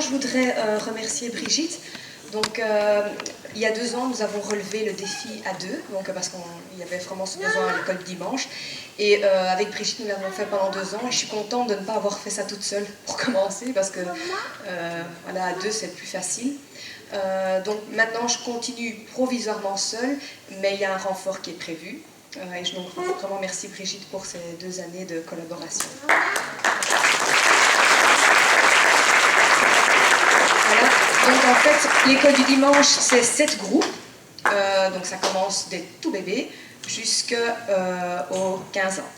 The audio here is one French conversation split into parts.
je voudrais remercier Brigitte. Donc, il y a 2 ans, nous avons relevé le défi à 2, donc, parce qu'il y avait vraiment ce besoin à l'école du dimanche. Et avec Brigitte, nous l'avons fait pendant 2 ans. Et je suis contente de ne pas avoir fait ça toute seule pour commencer, parce que voilà, à 2, c'est plus facile. Donc maintenant, je continue provisoirement seule, mais il y a un renfort qui est prévu. Et je donc vraiment merci Brigitte pour ces 2 années de collaboration. Voilà. Donc en fait, l'école du dimanche, c'est 7 groupes. Donc ça commence des tout bébés jusqu'aux 15 ans.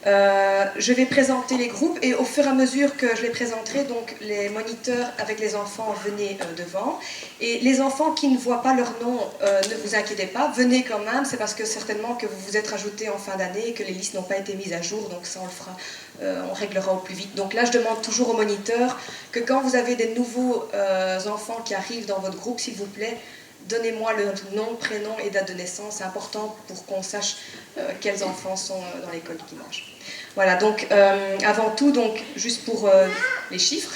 Je vais présenter les groupes et au fur et à mesure que je les présenterai, donc les moniteurs avec les enfants venez devant. Et les enfants qui ne voient pas leur nom, ne vous inquiétez pas, venez quand même, c'est parce que certainement que vous vous êtes rajoutés en fin d'année et que les listes n'ont pas été mises à jour, donc ça on le fera, on réglera au plus vite. Donc là je demande toujours aux moniteurs que quand vous avez des nouveaux enfants qui arrivent dans votre groupe, s'il vous plaît, donnez-moi leur nom, prénom et date de naissance, c'est important pour qu'on sache quels enfants sont dans l'école du dimanche. Voilà, donc avant tout, donc, juste pour les chiffres,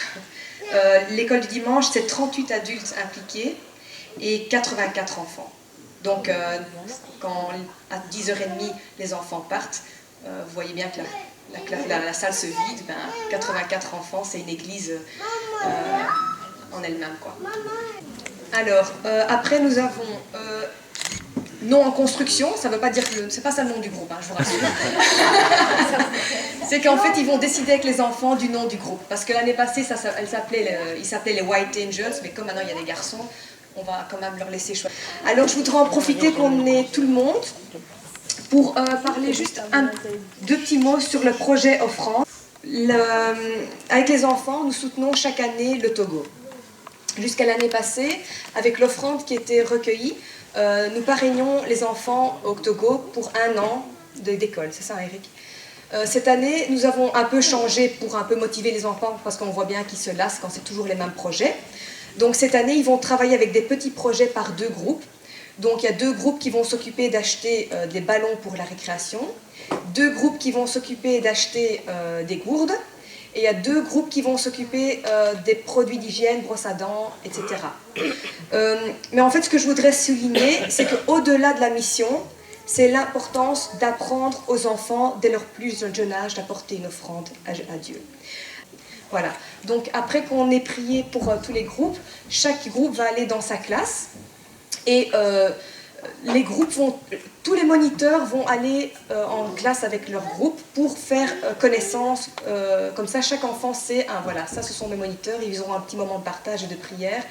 l'école du dimanche, c'est 38 adultes impliqués et 84 enfants. Donc quand à 10h30 les enfants partent, vous voyez bien que la salle se vide, ben, 84 enfants, c'est une église en elle-même, quoi. Alors, après nous avons nom en construction, ça ne veut pas dire que c'est pas ça le nom du groupe, hein, je vous rassure. C'est qu'en fait ils vont décider avec les enfants du nom du groupe. Parce que l'année passée, ils s'appelaient les White Angels, mais comme maintenant il y a des garçons, on va quand même leur laisser choisir. Alors je voudrais en profiter qu'on ait tout le monde pour parler juste 2 petits mots sur le projet Offrande. Avec les enfants, nous soutenons chaque année le Togo. Jusqu'à l'année passée, avec l'offrande qui était recueillie, nous parrainions les enfants au Togo pour 1 an d'école. C'est ça, Eric? Cette année, nous avons un peu changé pour un peu motiver les enfants, parce qu'on voit bien qu'ils se lassent quand c'est toujours les mêmes projets. Donc cette année, ils vont travailler avec des petits projets par 2 groupes. Donc il y a 2 groupes qui vont s'occuper d'acheter des ballons pour la récréation, 2 groupes qui vont s'occuper d'acheter des gourdes, et il y a 2 groupes qui vont s'occuper des produits d'hygiène, brosses à dents, etc. Mais en fait, ce que je voudrais souligner, c'est qu'au-delà de la mission, c'est l'importance d'apprendre aux enfants, dès leur plus jeune âge, d'apporter une offrande à Dieu. Voilà. Donc après qu'on ait prié pour tous les groupes, chaque groupe va aller dans sa classe et tous les moniteurs vont aller en classe avec leur groupe pour faire connaissance. Comme ça, chaque enfant sait, voilà, ça ce sont mes moniteurs, ils auront un petit moment de partage et de prière.